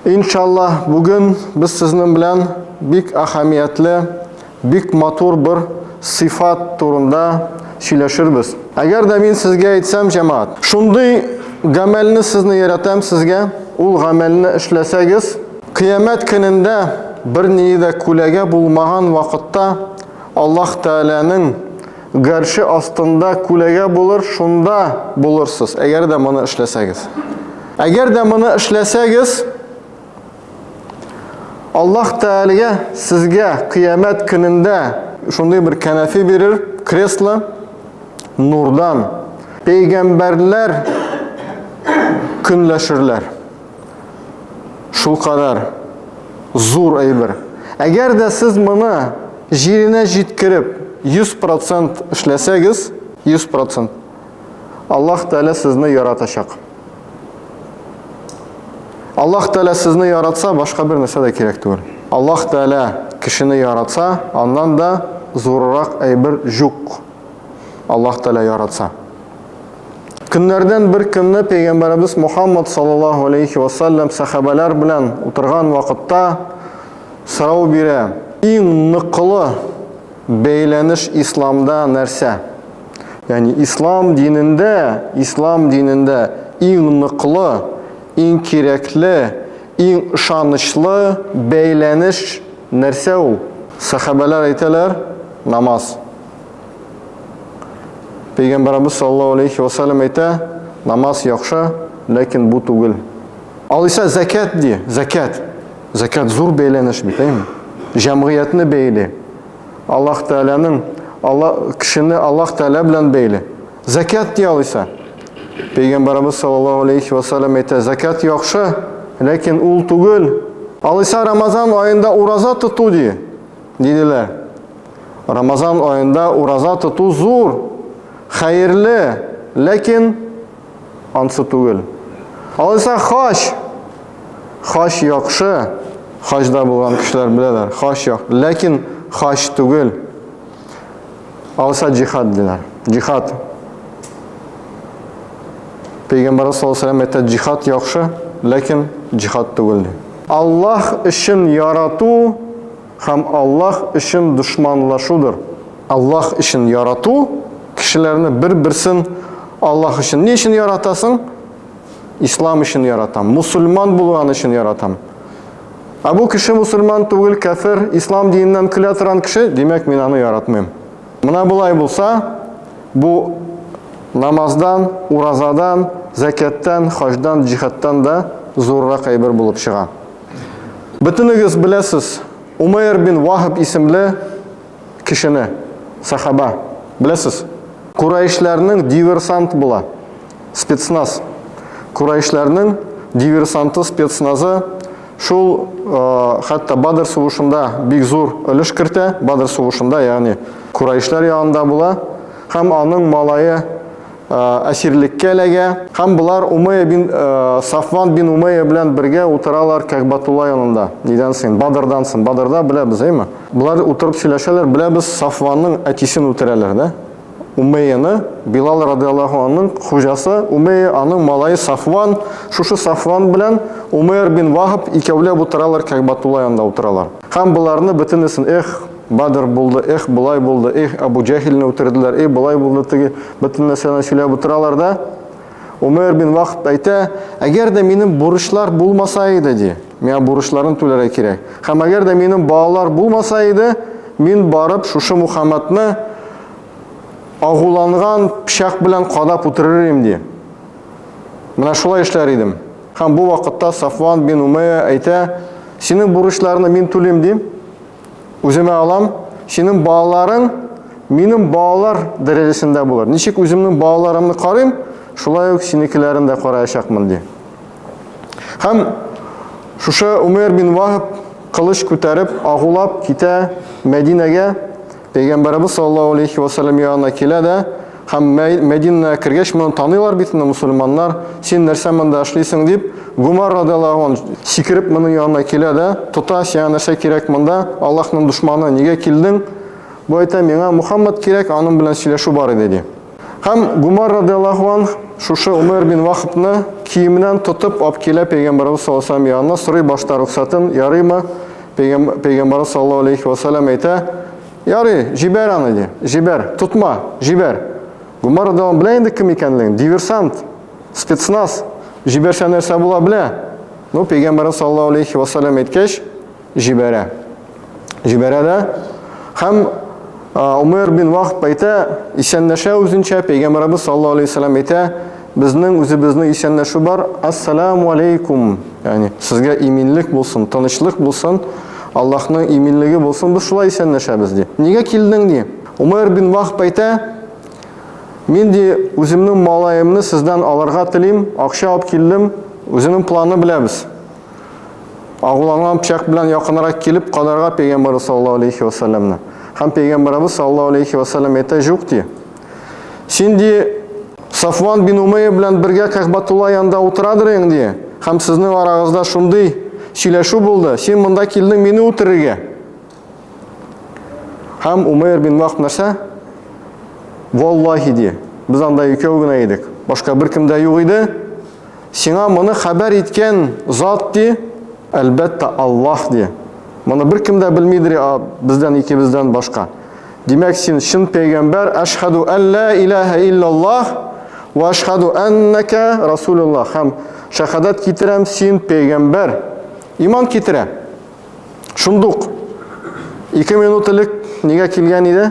İnşallah bugün biz sizin bilen bik ahamiyetli, bik matur bir sıfat turunda söyleşirbiz. Eğer de men sizge aytsam cemaat, şunday gamelni sizni yaratam sizge, ul gamelni işlesegiz, kıyamet gününde bir niyede kulege bulmagan vakitte Allah Teala'nın garşı astında kulege bulur, şunda bulursiz. Eğer de bunu işlesegiz. Eğer de bunu işlesegiz, Allah Teala sizge kıyamet gününde şunday bir kanefi verir, kreslo, nurdan. Peygamberler künleşirler. Şul kadar zor ayber. Eğer de siz bunu jirine jitkirip 100% işlesegiz, 100% Allah Teala sizni yaratacak. Allah Teala sizni yaratsa başka bir narsa da gerek değil. Allah Teala kişini yaratsa ondan da zorrak ayber juk. Allah Teala yaratsa. Günlerden bir günde Peygamberimiz Muhammed sallallahu aleyhi ve sellem sahabeler bilen oturgan vakitte sorav bire. En nıklı beyleniş İslam'da nerse? Yani İslam dininde en nıklı, en kerekli, en ışanışlı beyleniş nerse o? Sahabeler ayteler namaz. Peygamberimiz sallallahu aleyhi ve sellem ayta namaz yaxşı, lakin bu tugul. Al ise zekat diye, zekat. Zekat zor beyleniş mi, değil mi? Cemiyetini beyli. Allah Teala'nın kişini Allah Teala bilen beyli. Zekat diye al ise. Peygamberimiz sallallahu aleyhi ve sellem ayta zekat yaxşı, lakin ul tugul. Al ise Ramazan ayında uraza tutu diye. Dediler. Ramazan ayında uraza tutu zor. Hayırlı, lakin ansı tugul. Al ise haş. Haş yaxşı. Haçda bulan kişiler bileler. Haş yok. Lakin haş tugul. Alsa cihad diler. Cihad. Peygamber sallallahu aleyhi ve sellem cihad yaxşı, lakin cihad tugul. Allah için yaratu hem Allah için düşmanlaşudur. Allah için yaratu kişilerini bir-birsin Allah için. Ne için yaratasın? İslam için yaratam. Müslüman bulgan için yaratam. Bu kişi Müslüman tugul, kafir, İslam dininden kılatıran kişi, demek men onu yaratmayım. Buna bulay bulsa, bu namazdan, urazadan, zekattan, hacdan, cihaddan da zorrak ayber bulup çığa. Bütünüz bilesiz, Umeyr bin Vahb isimli kişini, sahaba, bilesiz. Kureyşlerinin diversant bula, spetsnaz. Kureyşlerinin diversantı, spetsnazı, şul hatta Badr savaşında big zor ölüş kirte, Badr savaşında yani Kureyşler yanında bula, hem onun malayı asirlikке elege, hem bular Safvan bin Umeyye bilen birge oturalar Ka'batullah yanında. Nedensin? Badr'dansın. Badr'da bilemiz değil mi? Bular oturup söyleşerler, bilemiz Safvan'ın etisini otururlar da. Umeyye'ni, Bilal radıyallahu anh'ın hocası Umeyye, onun malayı Safvan, şuşu Safvan bilen Umeyr bin Vahb ikevle oturalar Ka'batullah yanında oturalar. Hem bularını bütünüsün, Badr buldu, bulay buldu, Abu Cehil'ini oturdular, bulay buldu, bütün mesela şöyle oturalar da Umeyr bin Vahb ayta, eğer de benim borçlar bulmasaydı diye, men borçların tülere kerek. Hem eğer de benim bağlar bulmasaydı, men barıp şuşu Muhammed'ni ağulanğan pişak bilen qadap otururım diye. Mana şulay işler idim. Hem bu vakitte Safvan bin Umeyye ayta, senin borçlarını men tüleyim diyeyim. Özüme alam, senin bağların benim bağlar derecesinde bulur. Nişik özümün bağlarımı qarayım, şulay yok senikilerini de qarayacakmın diye. Hem şuşa Umeyr bin Vahb kılıç көтеріп, ağulap kite Medine'ge Peygamberimiz sallallahu aleyhi ve sellem yanına keledi. Hem Medine'ye kirgeç bunu tanıyorlar bitinde Müslümanlar. Sen nerse mende işleysin deyip Gumar radıyallahu anh sikirip bunun yanına keledi. Tuta sen nerse kerek mende Allah'ın düşmanı nege kildin? Bu ayta mena Muhammed kerek onun bilen söyleşu var dedi. Һәм Гумар радиаллаху анх шушы Умар бин Вахбны киеменнән тотып алып килә Пәйгамбәрбез саллаллаһу алейһи ва саллям янына, сорый башта рөхсәтен, ярыймы? Пәйгамбәрбез саллаллаһу алейһи ва саллям әйтә: "Ярый, җибәр аны", ди. "Җибәр, тотма, җибәр". Гумар радиаллаху белә инде кем икәнлеген, диверсант, спецназ, җибәрсә нәрсә була белә. Ну, Пәйгамбәрбез саллаллаһу алейһи ва саллям әйткәч, җибәрә. Җибәрә дә һәм Умар бин Вахб әйтә, исәнләшә үзенчә, Пәйгамбәрбез саллаллаһу алейһи ва саллям әйтә, безнең үзебезнең исәнләшү бар, ассаламу алейкум, ягъни сезгә иминлек булсын, тынычлык булсын, Аллаһның иминлеге булсын, без шулай исәнләшәбез, ди. Нигә килдең, ди? Умар бин Вахб әйтә, мин, ди, үземнең малаемны сездән алырга телим, акча алып килдем, үзенең планы беләбез. Агуланган пычак белән якынрак килеп кадарга Пәйгамбәрбез саллаллаһу алейһи ва саллямны. Һәм Пәйгамбәрбез саллаллаһу алейһи ва саллям әйтә, "Юк", ди. Син, ди, Сафван бин Умайя белән бергә Кәгъбәтулла янында утырадыр инде, ди. Һәм сезнең арагызда шундый сөйләшү булды. Син монда килдең мине үтерергә. Һәм Умайр бин Вахб нәрсә? Валлаһи, ди. Без анда икәү генә идек. Башка беркем дә юк иде. Сиңа моны хәбәр иткән зат, ди, әлбәттә Аллаһ, ди. Моны беркем дә белмидер, бездән икебездән башка. Димәк, син шин пәйгамбәр, ашһаду алла илаха иллаллаһ ва ашһаду аннака расулуллаһ. Һәм шаһадат китерәм, син пәйгамбәр. Иман китерә. Шундук 2 минут элек нигә килгән иде?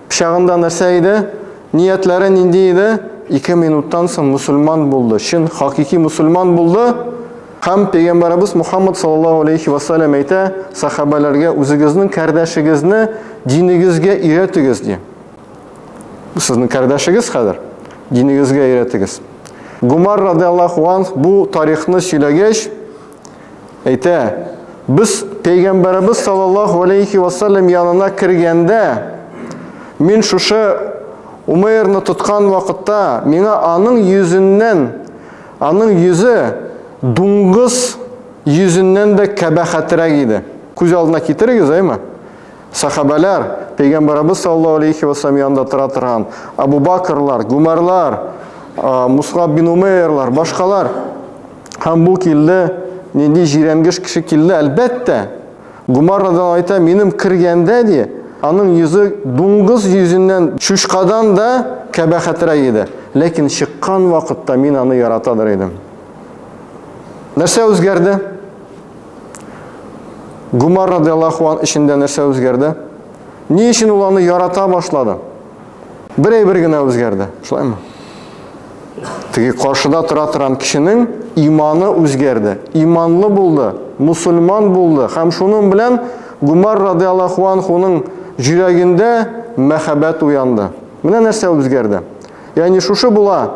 Пычагында нәрсә иде? Ниятләре нинди иде? 2 минуттан соң мусульман булды. Шин хакыйкый мусульман булды. Һәм Пәйгамбәрбез Мухаммад саллаллаһу алейһи ва саллям әйтә, сахабаларга үзегезнең кардәшегезне динегезгә өйрәтегез, ди. Бу сезнең кардәшегез хәзер. Динегезгә өйрәтегез. Гумар радиаллаһу анх бу тарихны сөйләгәч әйтә, без Пәйгамбәрбез саллаллаһу алейһи ва саллям янына кергәндә, мин шушы Умайрны тоткан вакытта миңа аның йөзеннән, аның йөзе дуңгыз йөзеннән дә кабахатрак иде. Күз алдына китерегез, әйме? Сахабалар, Пәйгамбәрбез саллаллаһу алейһи ва саллям янында тора торган Абу Бакрлар, Гумарлар, Мусгаб бин Умайрлар, башкалар. Һәм бу килде, нинди җирәнгеш кеше килде, әлбәттә. Гумар радиаллаһу әйтә, минем кергәндә, ди, аның йөзе дуңгыз йөзеннән шушкадан да кабахатрак иде. Ләкин чыккан вакытта мин аны яратадыр идем. Нәрсә үзгәрде? Гумар радиаллаһу анх ишендә нәрсә үзгәрде? Ни өчен ул аны ярата башлады? Бер генә үзгәрде. Шулаймы? Теге каршыда тора торган кешенең иманы үзгәрде. Иманлы булды, мусульман булды. Һәм шуның белән Гумар радиаллаһу анхуның җөрәгендә мәхәббәт уянды. Менә нәрсә үзгәрде? Ягъни шушы була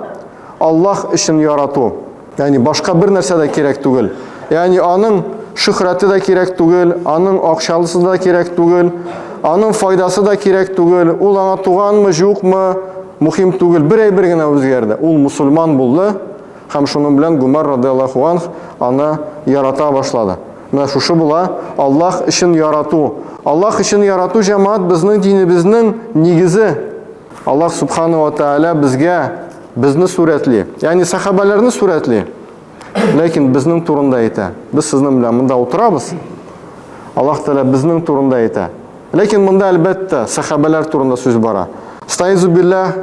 Аллаһ өчен ярату. Ягъни башка бер нәрсә дә кирәк түгел. Ягъни аның шөһрәте дә кирәк түгел, аның акчалысы да кирәк түгел, аның файдасы да кирәк түгел. Ул аңа туганмы, юкмы, мөһим түгел. Бер генә үзгәрде. Ул мусульман булды. Һәм шуның белән Гумар радиаллаһу анх аны ярата башлады. Менә шушы була Аллаһ өчен ярату. Аллаһ өчен ярату җәмәгать безнең динебезнең нигезе. Аллаһ субханаһу ва тааля безгә безне сурәтли. Ягъни сахабаларны сурәтли. Ләкин безнең турында әйтә. Без сезнең белән монда утырабыз. Аллаһ Тәала безнең турында әйтә. Ләкин монда әлбәттә сахабалар турында сүз бара. Стаизу биллах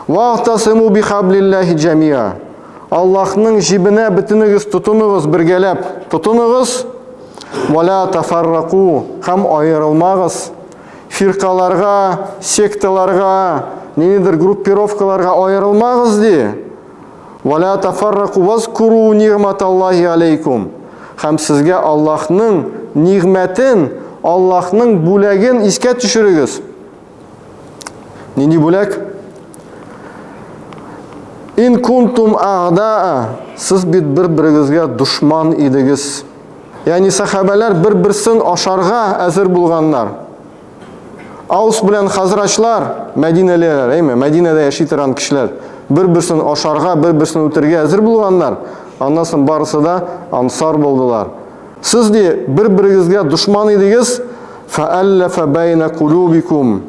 ва тасиму бихаблиллахи җамиа. Аллаһның җибенә битенегез тотыныгыз, бергәләп тотыныгыз. Вала тафаррaqu, һәм аерылмагыз. Фиркаларга, секталарга, ниндидер группировкаларга аерылмагыз, ди. Вала тафаррaqu вазкуру ниъматаллахи алейкум. Һәм сезгә Аллаһның ниғмәтен, Аллаһның бүләген искә төшерегез. Нинди бүләк? Ин кунтум аъдаа, сез бит бер-берегезгә душман идегез. Ягъни сахабалар бер-берсен ашарга әзер булганнар. Аус белән Хазрачлар, Мәдинәлеләр, әйме, Мәдинәдә яши торган кешеләр, бер-берсен ашарга, бер-берсен үтергә әзер булганнар. Аннан соң барысы да ансар булдылар. Сез ди бер-берегезгә душман идегез, фааллафа байна кулубикум.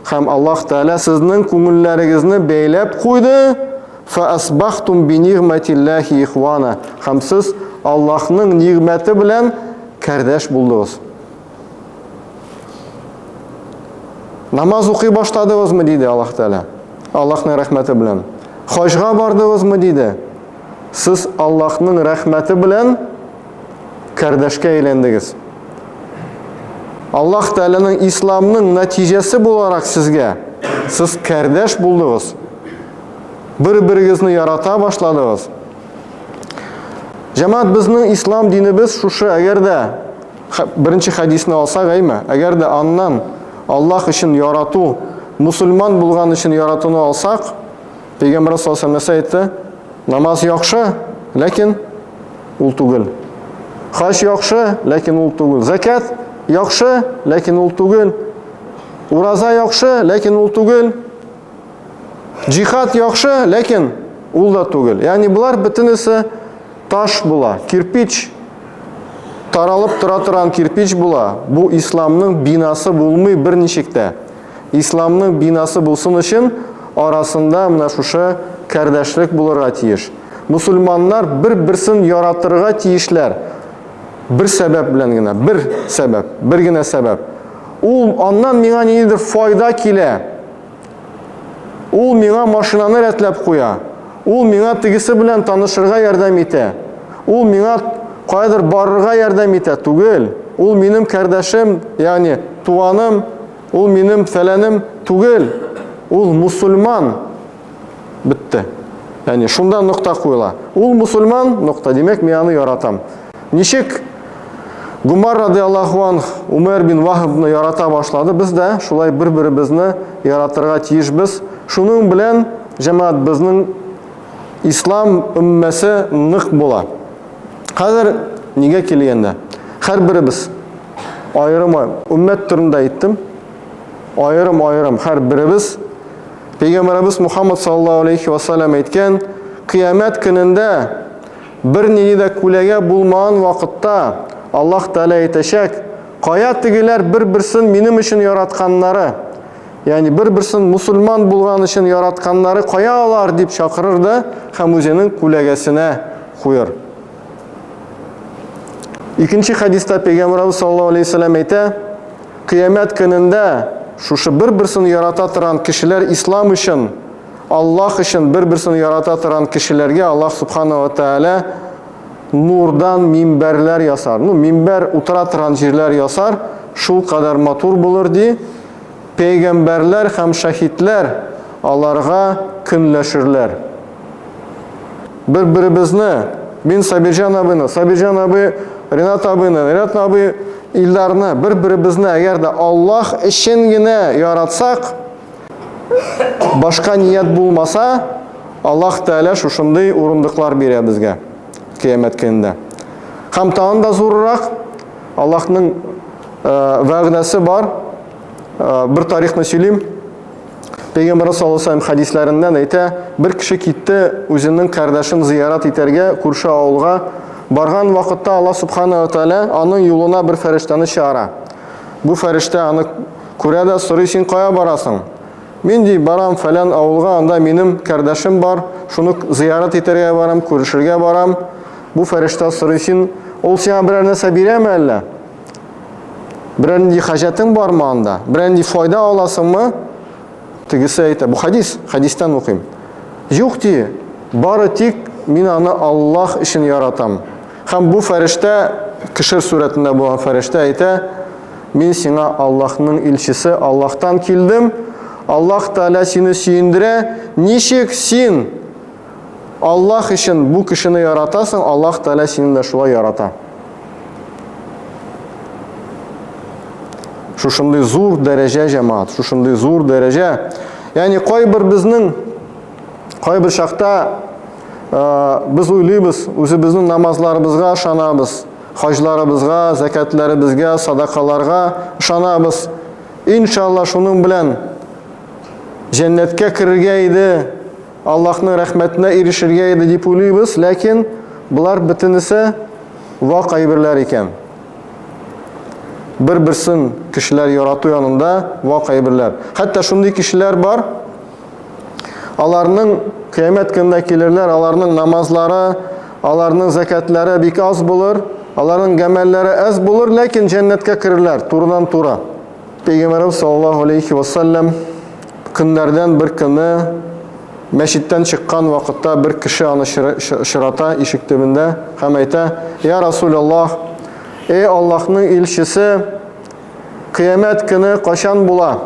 һәм Аллаһ Тәала сезнең күңелләрегезне бәйләп куйды. Фаасбахтум бинигъматиллахи ихвана. Һәм сез Аллаһның нигъмәте белән кардәш булдыгыз. Намаз укый башладыгызмы диде Аллаһ Тәала. Аллаһның рәхмәте белән. Хаҗга бардыгызмы диде. Сез Аллаһның рәхмәте белән кардәшкә әйләндегез. Аллаһ Тәаланың исламның нәтиҗәсе буларак сезгә сез кардәш булдыгыз. Бер-берегезне ярата башладыгыз. Җәмәгать, безнең ислам динебез шушы, әгәр дә беренче хадисне алсак, әгәр дә аннан Аллаһ өчен ярату, мусульман булган өчен яратуны алсак, Пәйгамбәр саллаллаху алейхи ва саллям әйтте, намаз яхшы, ләкин ул түгел. Хаҗ яхшы, ләкин ул түгел. Закат яхшы, ләкин ул түгел. Ураза яхшы, ләкин ул түгел. Джихад яхшы, ләкин ул да түгел. Ягъни булар бөтенесе таш була, кирпич, таралып тора торган кирпич була. Бу исламның бинасы булмый берничектә. Исламның бинасы булсын өчен арасында менә шушы кардәшлек булырга тиеш. Мусульманнар бер-берсен яратырга тиешләр. Бер сәбәп белән генә, бер сәбәп, бер генә сәбәп. Ул аннан миңа нидер файда килә. Ул миңа машинаны рәтләп куя. Ул миңа тегесе белән танышырга ярдәм итә. Ул миңа кайдыр барырга ярдәм итә. Түгел. Ул минем кардәшем, ягъни туганым, ул минем фәләнем түгел. Ул мусульман. Битте. Ягъни шунда нокта куела. Ул мусульман, нокта. Димәк, мин аны яратам. Ничек Гумар радиллаһу анһ Умар бин Вахбны ярата башлады, без дә шулай бер-беребезне яратырга тиешбез. Шуның белән җәмәгать безнең ислам уммәсе нык була. Хәзер нигә килгәндә? Һәрберебез аерым уммәт турында әйттем. Аерым һәрберебез Пәйгамбәрбез Мухаммад саллаллаһу алейхи ва саллям әйткән, кыямәт көнендә бер нинди дә күләгә булмаган вакытта Аллаһ Тәала әйтәчәк, кая тегеләр бер-берсен минем өчен яратканнары, ягъни бер-берсен мусульман булган өчен яратканнары кая алар дип чакырыр да һәм үзенең күләгәсенә куер. Икенче хадиста Пәйгамбәрбез саллаллаһу алейхи ва саллям әйтә, кыямәт көнендә шушы бер-берсен ярата торган кешеләр ислам өчен, Аллаһ өчен бер-берсен ярата торган кешеләргә Аллаһ субхана ва тааля нурдан минбәрләр ясар. Минбәр утыра торган җирләр ясар, шул кадәр матур булыр ди. Пәйгамбәрләр һәм шаһидләр аларга көнләшерләр. Бер-беребезне, мин Сабирҗан абый, Ринат абый илләрне бер-беребезне әгәр дә Аллаһ өчен генә яратсак, башка ният булмаса, Аллаһ Тәала шушындый урындыклар бирә безгә кыямәт көнендә. Һәм тагын да зуррак Аллаһның вәгъдәсе бар. Бер тарихны сөйлим. Пәйгамбәр саллаллаһу алейхи ва саллям хадисләрендә әйтә, бер кеше китте үзенең кардәшен зиярат итәргә күрше авылга. Барган вакытта Аллаһ субхана ва тааля аның юлына бер фәрештәне чыгара. Бу фәрештә аны күрә дә сорый, син кая барасың? Мин ди барам фәлән авылга, анда минем кардәшем бар, шуны зиярат итәргә барам, күрешергә барам. Бу фәрештә сорый, син ул сиңа берәр нәрсә бирәме әллә? Берәр нинди хаҗәтең бармы анда? Берәр нинди файда аласыңмы? Тегесе әйтә, бу хадистан укыйм. Юк ди, бары тик мин аны Аллаһ өчен яратам. Һәм бу фәрештә, кишер сурәтендә булган фәрештә әйтә, мин сиңа Аллаһның илчесе, Аллаһтан килдем. Аллаһ Тәала сине сөендерә. Ничек син Аллаһ өчен бу кешене яратасың, Аллаһ Тәала сине дә шулай ярата. Шушындый зур дәрәҗә җәмәгать, шушындый зур дәрәҗә. Ягъни кайбер шакта biz уйлыйбыз, үзебезнең намазларыбызга ышанабыз, хаҗларыбызга, закатларыбызга, садакаларга ышанабыз. Иншалла шуның белән җәннәткә кирергә иде, Аллаһның рәхмәтенә ирешергә иде дип уйлыйбыз, ләкин булар бөтенесе вак әйберләр икән. bir-birsin kişiler yaratу yanında vakayibirler. Hatta şunday kişiler var, alarının kıyamet günündə gelirler, alarının namazları, alarının zekatları bik az bulur, alarının gemelleri az bulur, lakin cennetke kirirler, turudan tura. Peygamberimiz sallallahu aleyhi ve sellem günlerden bir günü meşitten çıkan vakitte bir kişi onu şırata işik dibinde hem ayta, ya Resulallah, ey Allah'ın ilşisi, kıyamet günü kaçan bula?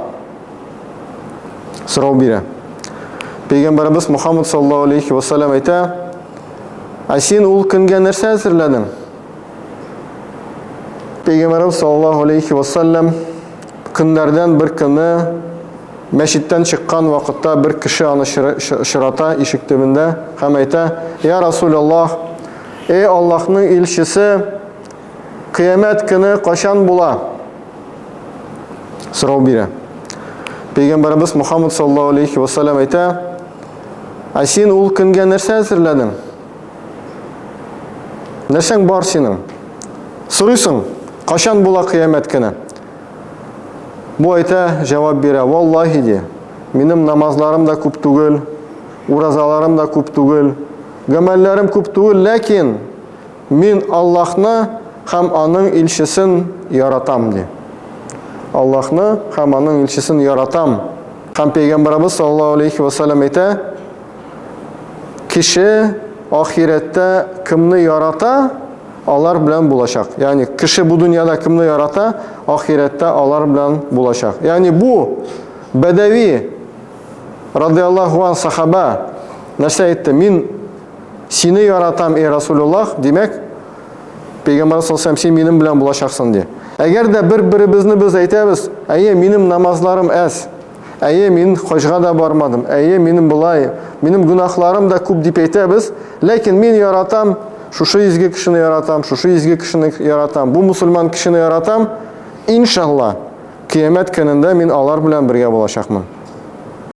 Soru biri. Peygamberimiz Muhammed sallallahu aleyhi ve sellem ayta, sen ul günge nerse hazırladın? Peygamberimiz sallallahu aleyhi ve sellem günlerden bir günü meşitten çıkan vakitte bir kişi onu şırata işik dibinde hem ayta, ya Resulallah, ey Allah'ın ilşisi, kıyamet günü kaçan bula? Soru biri. Peygamberimiz Muhammed sallallahu aleyhi ve sellem ayta, sen ul günge nerse hazırladın? Nersen var senin? Soruyorsun, kaçan bula kıyamet günü? Bu ayta cevap bire, vallahi de, benim namazlarım da küp tugul, urazalarım da küp tugul, gömellerim küp tugul, lakin min Allah'ını hem onun ilşisin yaratam de. Allah'ını hem onun ilşisin yaratam. Hem Peygamberimiz sallallahu aleyhi ve sellem ayta, kişi ahirette kimni yarata, Allah bilen bulaşak. Yani kişi bu dünyada kimni yarata, ahirette Allah bilen bulaşak. Yani bu Bedevi radıyallahu anh sahaba nasıl etti? Min seni yaratam ey Resulullah demek, Peygamber sallallahu aleyhi ve sellem sen benim bilen bulaşaksın diye. Eğer de bir-birimizni biz aytamiz, ey benim namazlarım az, ey men hajga da barmadım, ey benim bulay, benim günahlarım da küp dep aytamiz, lakin men yaratam, şu izgi kişini yaratam, şu izgi kişini yaratam, bu musulman kişini yaratam, inşallah kıyamet gününde men alar bilen birge bulaşakman.